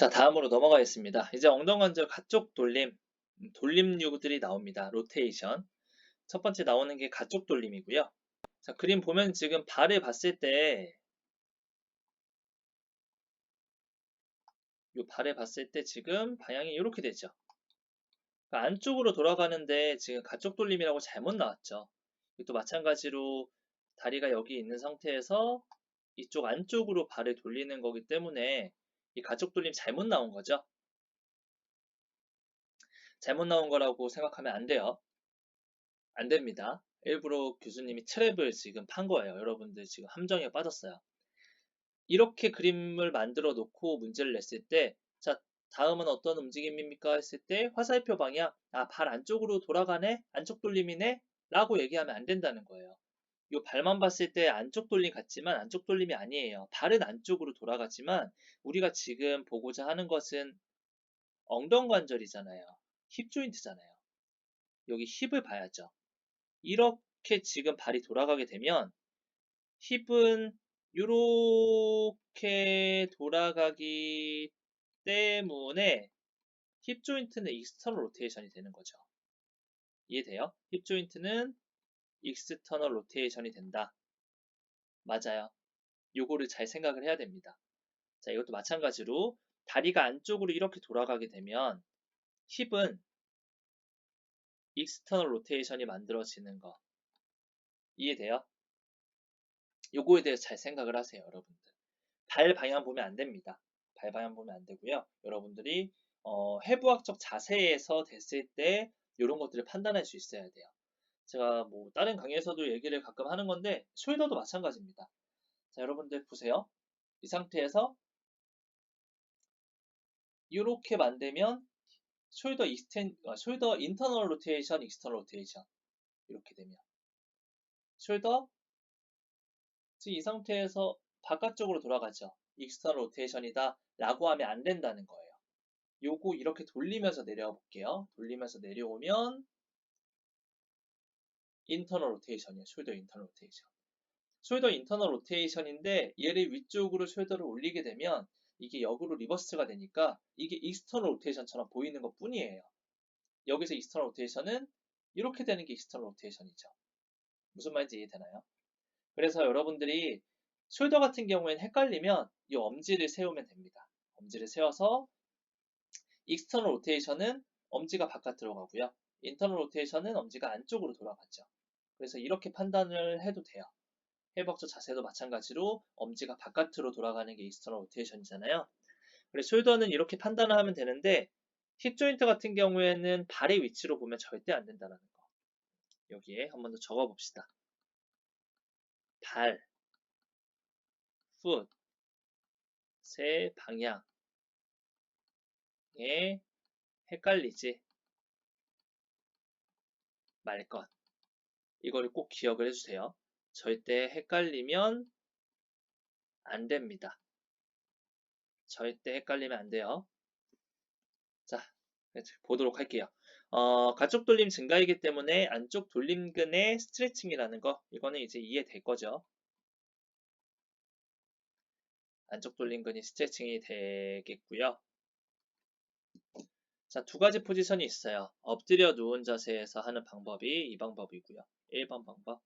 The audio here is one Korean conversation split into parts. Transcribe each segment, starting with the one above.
자, 다음으로 넘어가겠습니다. 이제 엉덩관절 가쪽 돌림, 돌림류들이 나옵니다. 로테이션. 첫 번째 나오는 게 가쪽 돌림이고요. 자, 그림 보면 지금 발을 봤을 때, 이 발을 봤을 때 지금 방향이 이렇게 되죠. 그러니까 안쪽으로 돌아가는데 지금 가쪽 돌림이라고 잘못 나왔죠. 또 마찬가지로 다리가 여기 있는 상태에서 이쪽 안쪽으로 발을 돌리는 거기 때문에 이 가쪽 돌림 잘못 나온 거죠. 잘못 나온 거라고 생각하면 안 돼요. 안 됩니다. 일부러 교수님이 트랩을 지금 판 거예요. 여러분들 지금 함정에 빠졌어요. 이렇게 그림을 만들어 놓고 문제를 냈을 때, 자, 다음은 어떤 움직임입니까? 했을 때 화살표 방향, 아, 발 안쪽으로 돌아가네? 안쪽 돌림이네? 라고 얘기하면 안 된다는 거예요. 이 발만 봤을 때 안쪽 돌림 같지만 안쪽 돌림이 아니에요. 발은 안쪽으로 돌아가지만 우리가 지금 보고자 하는 것은 엉덩관절이잖아요. 힙 조인트잖아요. 여기 힙을 봐야죠. 이렇게 지금 발이 돌아가게 되면 힙은 이렇게 돌아가기 때문에 힙 조인트는 익스터널 로테이션이 되는 거죠. 이해돼요? 힙 조인트는 익스터널 로테이션이 된다. 맞아요. 요거를 잘 생각을 해야 됩니다. 자, 이것도 마찬가지로 다리가 안쪽으로 이렇게 돌아가게 되면 힙은 익스터널 로테이션이 만들어지는 거. 이해돼요? 요거에 대해서 잘 생각을 하세요, 여러분들. 발 방향 보면 안 됩니다. 발 방향 보면 안 되고요. 여러분들이 해부학적 자세에서 됐을 때 이런 것들을 판단할 수 있어야 돼요. 제가 뭐 다른 강의에서도 얘기를 가끔 하는 건데 숄더도 마찬가지입니다. 자, 여러분들 보세요. 이 상태에서 이렇게 만들면 숄더 인터널 로테이션, 익스터널 로테이션 이렇게 되면 숄더 지금 이 상태에서 바깥쪽으로 돌아가죠. 익스터널 로테이션이다 라고 하면 안 된다는 거예요. 요거 이렇게 돌리면서 내려와 볼게요. 돌리면서 내려오면 인터널 로테이션이에요. 숄더 인터널 로테이션. 숄더 인터널 로테이션인데 얘를 위쪽으로 숄더를 올리게 되면 이게 역으로 리버스가 되니까 이게 익스터널 로테이션처럼 보이는 것 뿐이에요. 여기서 익스터널 로테이션은 이렇게 되는 게 익스터널 로테이션이죠. 무슨 말인지 이해되나요? 그래서 여러분들이 숄더 같은 경우에는 헷갈리면 이 엄지를 세우면 됩니다. 엄지를 세워서 익스터널 로테이션은 엄지가 바깥으로 가고요. 인터널 로테이션은 엄지가 안쪽으로 돌아가죠. 그래서 이렇게 판단을 해도 돼요. 해벅저 자세도 마찬가지로 엄지가 바깥으로 돌아가는 게 익스터널 로테이션이잖아요. 그래서 숄더는 이렇게 판단을 하면 되는데 힙 조인트 같은 경우에는 발의 위치로 보면 절대 안 된다는 거. 여기에 한번 더 적어 봅시다. 발, 풋, 세 방향에 헷갈리지 말 것. 이거를 꼭 기억을 해주세요. 절대 헷갈리면 안 됩니다. 절대 헷갈리면 안 돼요. 자, 보도록 할게요. 가쪽 돌림 증가이기 때문에 안쪽 돌림근의 스트레칭이라는 거, 이거는 이제 이해될 거죠. 안쪽 돌림근이 스트레칭이 되겠고요. 자, 두 가지 포지션이 있어요. 엎드려 누운 자세에서 하는 방법이 이 방법이고요. 1번 방법.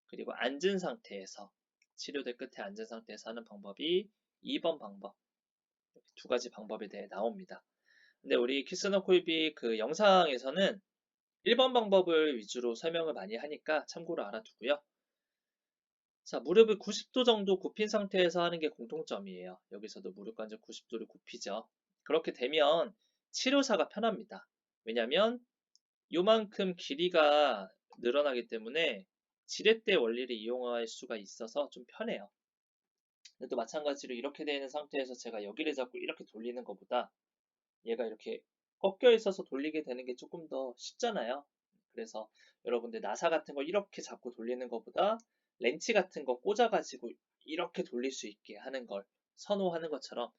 그리고 앉은 상태에서, 치료대 끝에 앉은 상태에서 하는 방법이 2번 방법. 이렇게 두 가지 방법에 대해 나옵니다. 근데 우리 키스너 콜비 그 영상에서는 1번 방법을 위주로 설명을 많이 하니까 참고로 알아두고요. 자, 무릎을 90도 정도 굽힌 상태에서 하는 게 공통점이에요. 여기서도 무릎 관절 90도를 굽히죠. 그렇게 되면 치료사가 편합니다. 왜냐면 요만큼 길이가 늘어나기 때문에 지렛대 원리를 이용할 수가 있어서 좀 편해요. 근데 또 마찬가지로 이렇게 되어 있는 상태에서 제가 여기를 잡고 이렇게 돌리는 것보다 얘가 이렇게 꺾여 있어서 돌리게 되는 게 조금 더 쉽잖아요. 그래서 여러분들 나사 같은 거 이렇게 잡고 돌리는 것보다 렌치 같은 거 꽂아가지고 이렇게 돌릴 수 있게 하는 걸 선호하는 것처럼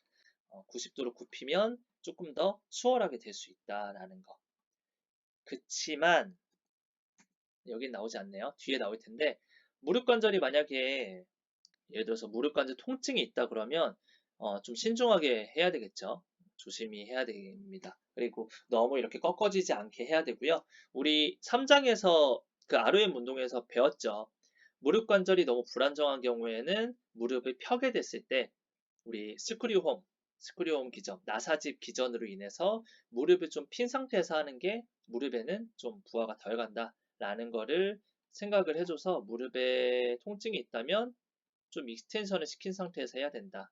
90도로 굽히면 조금 더 수월하게 될 수 있다라는 거. 그치만 여긴 나오지 않네요. 뒤에 나올 텐데 무릎 관절이 만약에 예를 들어서 무릎 관절 통증이 있다 그러면 좀 신중하게 해야 되겠죠. 조심히 해야 됩니다. 그리고 너무 이렇게 꺾어지지 않게 해야 되고요. 우리 3장에서 그 ROM 운동에서 배웠죠. 무릎 관절이 너무 불안정한 경우에는 무릎을 펴게 됐을 때 우리 스크류홈 기전, 나사집 기전으로 인해서 무릎을 좀 핀 상태에서 하는 게 무릎에는 좀 부하가 덜 간다라는 거를 생각을 해줘서 무릎에 통증이 있다면 좀 익스텐션을 시킨 상태에서 해야 된다.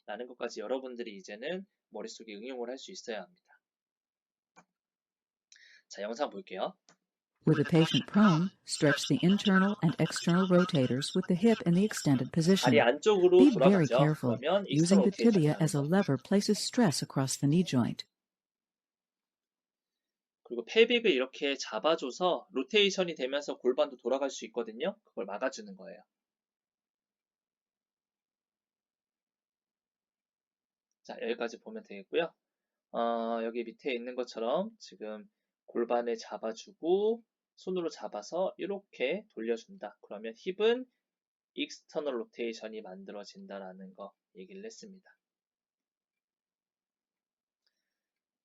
라는 것까지 여러분들이 이제는 머릿속에 응용을 할 수 있어야 합니다. 자, 영상 볼게요. With the patient prone, stretch the internal and external rotators with the hip in the extended 다리 position. 안쪽으로 Be very 돌아가죠. careful. 그러면 Using 익스턴 the 로테이션이 tibia 하는 as a 거. lever places stress across the knee joint. 그리고 펠빅을 이렇게 잡아줘서 로테이션이 되면서 골반도 돌아갈 수 있거든요. 그걸 막아주는 거예요. 자, 여기까지 보면 되겠고요. 여기 밑에 있는 것처럼 지금 골반을 잡아주고 손으로 잡아서 이렇게 돌려준다. 그러면 힙은 익스터널 로테이션이 만들어진다라는 거 얘기를 했습니다.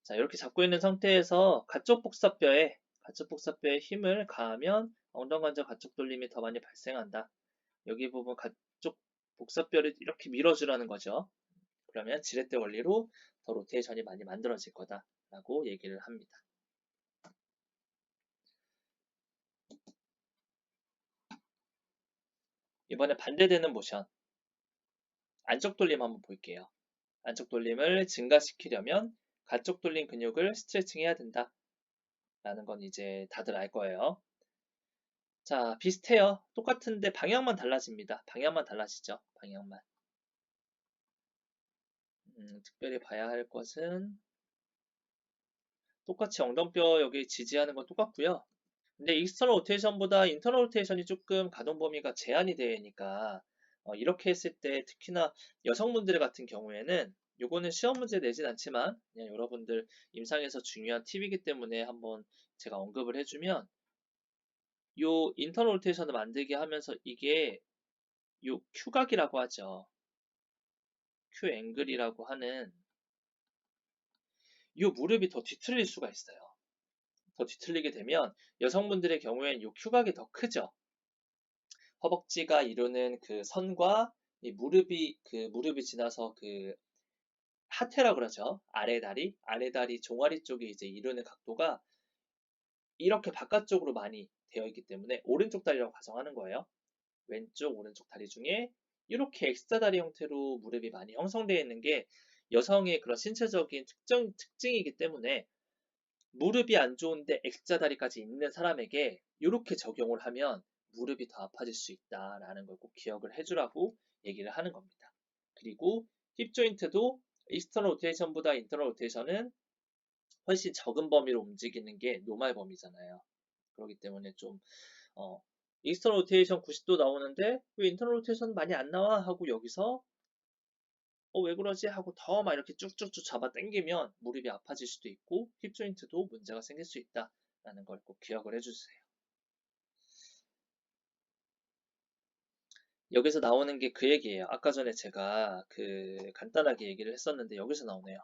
자, 이렇게 잡고 있는 상태에서 가쪽 복사뼈에 힘을 가하면 엉덩관절 가쪽 돌림이 더 많이 발생한다. 여기 부분 가쪽 복사뼈를 이렇게 밀어주라는 거죠. 그러면 지렛대 원리로 더 로테이션이 많이 만들어질 거다라고 얘기를 합니다. 이번에 반대되는 모션, 안쪽 돌림 한번 볼게요. 안쪽 돌림을 증가시키려면 가쪽 돌림 근육을 스트레칭 해야 된다. 라는 건 이제 다들 알 거예요. 자, 비슷해요. 똑같은데 방향만 달라집니다. 방향만 달라지죠. 방향만. 특별히 봐야 할 것은 똑같이 엉덩뼈 여기 지지하는 건 똑같고요. 근데 익스터널 로테이션보다 인터널 로테이션이 조금 가동 범위가 제한이 되니까 이렇게 했을 때 특히나 여성분들 같은 경우에는 요거는 시험 문제 내진 않지만 그냥 여러분들 임상에서 중요한 팁이기 때문에 한번 제가 언급을 해주면 요 인터널 로테이션을 만들게 하면서 이게 요 Q각이라고 하죠. Q 앵글이라고 하는 요 무릎이 더 뒤틀릴 수가 있어요. 더 뒤틀리게 되면 여성분들의 경우엔 요 Q각이 더 크죠. 허벅지가 이루는 그 선과 이 무릎이 지나서 그 하태라 그러죠. 아래다리 종아리 쪽에 이제 이루는 각도가 이렇게 바깥쪽으로 많이 되어 있기 때문에 오른쪽 다리라고 가정하는 거예요. 왼쪽, 오른쪽 다리 중에 이렇게 X자 다리 형태로 무릎이 많이 형성되어 있는 게 여성의 그런 신체적인 특징이기 때문에 무릎이 안 좋은데 X자 다리까지 있는 사람에게 이렇게 적용을 하면 무릎이 더 아파질 수 있다라는 걸 꼭 기억을 해주라고 얘기를 하는 겁니다. 그리고 힙 조인트도 익스터널 로테이션보다 인터널 로테이션은 훨씬 적은 범위로 움직이는 게 노말 범위잖아요. 그렇기 때문에 좀 익스터널 로테이션 90도 나오는데 왜 인터널 로테이션 많이 안 나와? 하고 여기서 왜 그러지? 하고 더 막 이렇게 쭉쭉쭉 잡아 당기면 무릎이 아파질 수도 있고 힙 조인트도 문제가 생길 수 있다라는 걸 꼭 기억을 해주세요. 여기서 나오는 게 그 얘기예요. 아까 전에 제가 간단하게 얘기를 했었는데 여기서 나오네요.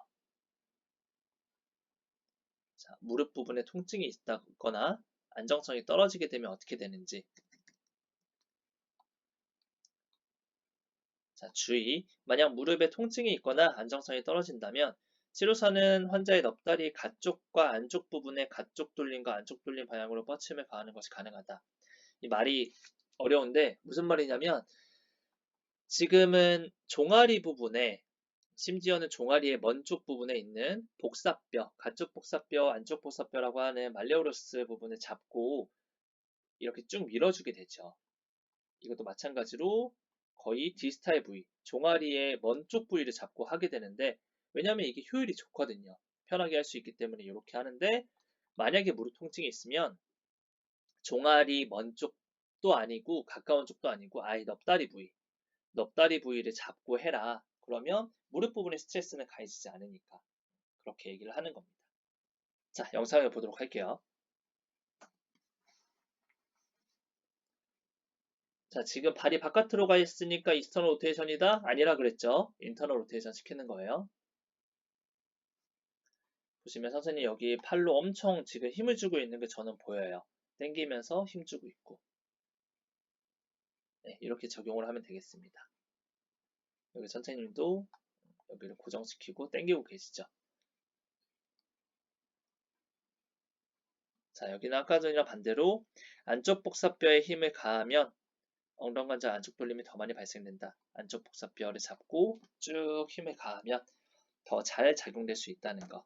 자, 무릎 부분에 통증이 있다거나 안정성이 떨어지게 되면 어떻게 되는지. 자, 주의. 만약 무릎에 통증이 있거나 안정성이 떨어진다면 치료사는 환자의 넙다리 가쪽과 안쪽 부분에 가쪽 돌림과 안쪽 돌림 방향으로 뻗침을 가하는 것이 가능하다. 이 말이 어려운데 무슨 말이냐면 지금은 종아리 부분에 심지어는 종아리의 먼 쪽 부분에 있는 복사뼈, 가쪽 복사뼈, 안쪽 복사뼈라고 하는 말레오로스 부분을 잡고 이렇게 쭉 밀어주게 되죠. 이것도 마찬가지로 거의 디스탈 부위, 종아리의 먼 쪽 부위를 잡고 하게 되는데 왜냐하면 이게 효율이 좋거든요. 편하게 할 수 있기 때문에 이렇게 하는데 만약에 무릎 통증이 있으면 종아리 먼 쪽도 아니고 가까운 쪽도 아니고 아예 넙다리 부위를 잡고 해라. 그러면 무릎 부분에 스트레스는 가해지지 않으니까 그렇게 얘기를 하는 겁니다. 자, 영상을 보도록 할게요. 자, 지금 발이 바깥으로 가 있으니까 익스터널 로테이션이다? 아니라 그랬죠? 인터널 로테이션 시키는 거예요. 보시면 선생님 여기 팔로 엄청 지금 힘을 주고 있는 게 저는 보여요. 당기면서 힘 주고 있고. 네, 이렇게 적용을 하면 되겠습니다. 여기 선생님도 여기를 고정시키고 당기고 계시죠. 자, 여기는 아까 전이랑 반대로 안쪽 복사뼈에 힘을 가하면 엉덩관절 안쪽 돌림이 더 많이 발생된다. 안쪽 복사뼈를 잡고 쭉 힘을 가하면 더 잘 작용될 수 있다는 거.